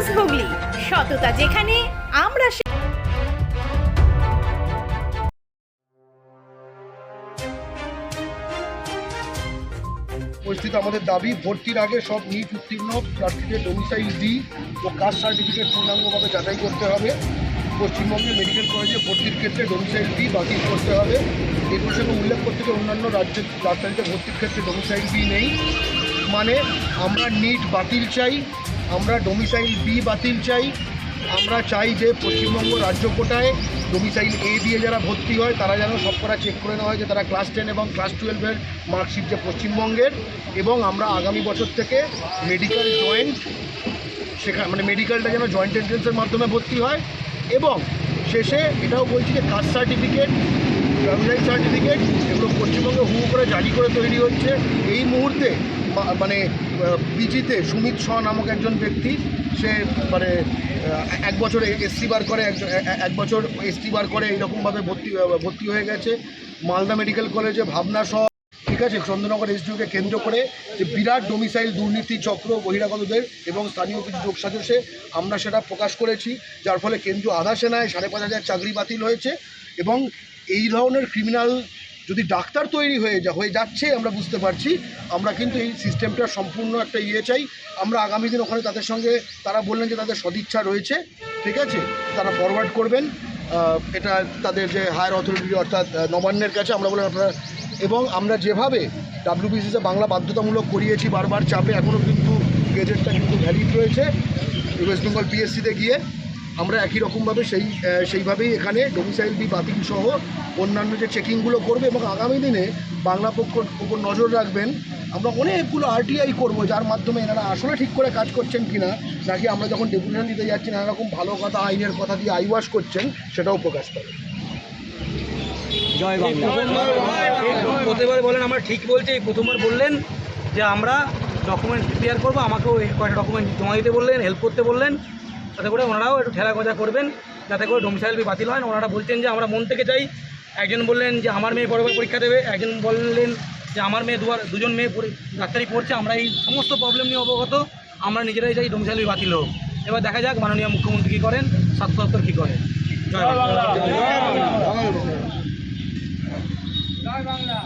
News Hooghly, সততা যেখানে আমরা পরিস্থিতি আমাদের দাবি ভর্তির আগে সব নিট উত্তীর্ণ প্রার্থীদের ডোমিসাইল ডি ও কাস্ট সার্টিফিকেট পূর্ণাঙ্গভাবে যাচাই করতে হবে। পশ্চিমবঙ্গের মেডিকেল কলেজে ভর্তির ক্ষেত্রে ডোমিসাইল ডি বাতিল করতে হবে। এই প্রসঙ্গে উল্লেখ করতে গিয়ে অন্যান্য রাজ্যের রাজধানীতে ভর্তির ক্ষেত্রে ডোমিসাইল ডি নেই, মানে আমরা নিট বাতিল চাই, আমরা ডোমিসাইল বি বাতিল চাই। আমরা চাই যে পশ্চিমবঙ্গ রাজ্য কোটায় ডোমিসাইল এ দিয়ে যারা ভর্তি হয় তারা যেন সবকটা চেক করে নেওয়া হয় যে তারা ক্লাস 10 এবং ক্লাস 12-এর মার্কশিট যে পশ্চিমবঙ্গের, এবং আমরা আগামী বছর থেকে মেডিকেল জয়েন্ট সেখানে মানে মেডিকেলটা যেন জয়েন্ট এন্ট্রেন্সের মাধ্যমে ভর্তি হয়। এবং শেষে এটাও বলছি যে কাস্ট সার্টিফিকেট, ডোমিসাইল সার্টিফিকেট এগুলো পশ্চিমবঙ্গে হু করে জারি করে তৈরি হচ্ছে। এই মুহূর্তে মানে পিজিতে সুমিত শ নামক একজন ব্যক্তি, সে মানে এক বছর এসসি বার করে, এক বছর এসটি বার করে, এইরকমভাবে ভর্তি হয়ে গেছে। মালদা মেডিকেল কলেজে ভাবনা শ, ঠিক আছে, চন্দ্রনগর এসডিওকে কেন্দ্র করে যে বিরাট ডোমিসাইল দুর্নীতি চক্র বহিরাগতদের এবং স্থানীয় কিছু যোগসাজশে আমরা সেটা প্রকাশ করেছি, যার ফলে কেন্দ্রীয় আধা সেনায় 5,500 চাকরি বাতিল হয়েছে। এবং এই ধরনের ক্রিমিনাল যদি ডাক্তার তৈরি হয়ে যাচ্ছে আমরা বুঝতে পারছি, আমরা কিন্তু এই সিস্টেমটা সম্পূর্ণ একটা চাই। আমরা আগামী দিন ওখানে তাদের সঙ্গে, তারা বললেন যে তাদের সদিচ্ছা রয়েছে, ঠিক আছে, তারা ফরওয়ার্ড করবেন এটা তাদের যে হায়ার অথরিটি অর্থাৎ নবান্নের কাছে। আমরা বললাম আপনারা, এবং আমরা যেভাবে ডাব্লিউবিসিসে বাংলা বাধ্যতামূলক করিয়েছি বারবার চাপে, এখনও কিন্তু গেজেটটা কিন্তু ভ্যালিড রয়েছে ওয়েস্ট বেঙ্গল পিএসসিতে গিয়ে, আমরা একই রকমভাবে সেইভাবেই এখানে ডোমিসাইল বি বাতিল সহ অন্যান্য যে চেকিংগুলো করবে। এবং আগামী দিনে বাংলা পক্ষর উপর নজর রাখবেন। আমরা অনেকগুলো আরটিআই করব, যার মাধ্যমে এনারা আসলে ঠিক করে কাজ করছেন কিনা, নাকি আমরা যখন ডেপুটেশন দিতে যাচ্ছি নানা রকম ভালো কথা আইনের কথা দিয়ে আইওয়াশ করছেন, সেটাও প্রকাশ পাবে। জয় বাংলা। প্রতিবার বলেন আমরা ঠিক বলছি, এই প্রথমবার বললেন যে আমরা ডকুমেন্ট প্রিপেয়ার করবো, আমাকেও কয়েকটা ডকুমেন্ট জমা দিতে বললেন, হেল্প করতে বললেন, তাতে করে ওনারাও একটু ঠেলা গজা করবেন যাতে করে ডোমিসাইল বি বাতিল হয়। ওনারা বলছেন যে আমরা মন থেকে চাই। একজন বললেন যে আমার মেয়ে পরের পরীক্ষা দেবে, একজন বললেন যে আমার মেয়ে দুজন মেয়ে ডাক্তারি পড়ছে। আমরা এই সমস্ত প্রবলেম নিয়ে অবগত, আমরা নিজেরাই চাই ডোমিসাইল বি বাতিল হোক। এবার দেখা যাক মাননীয় মুখ্যমন্ত্রী কী করেন, স্বাস্থ্য দপ্তর কী করেন। জয় বাংলা।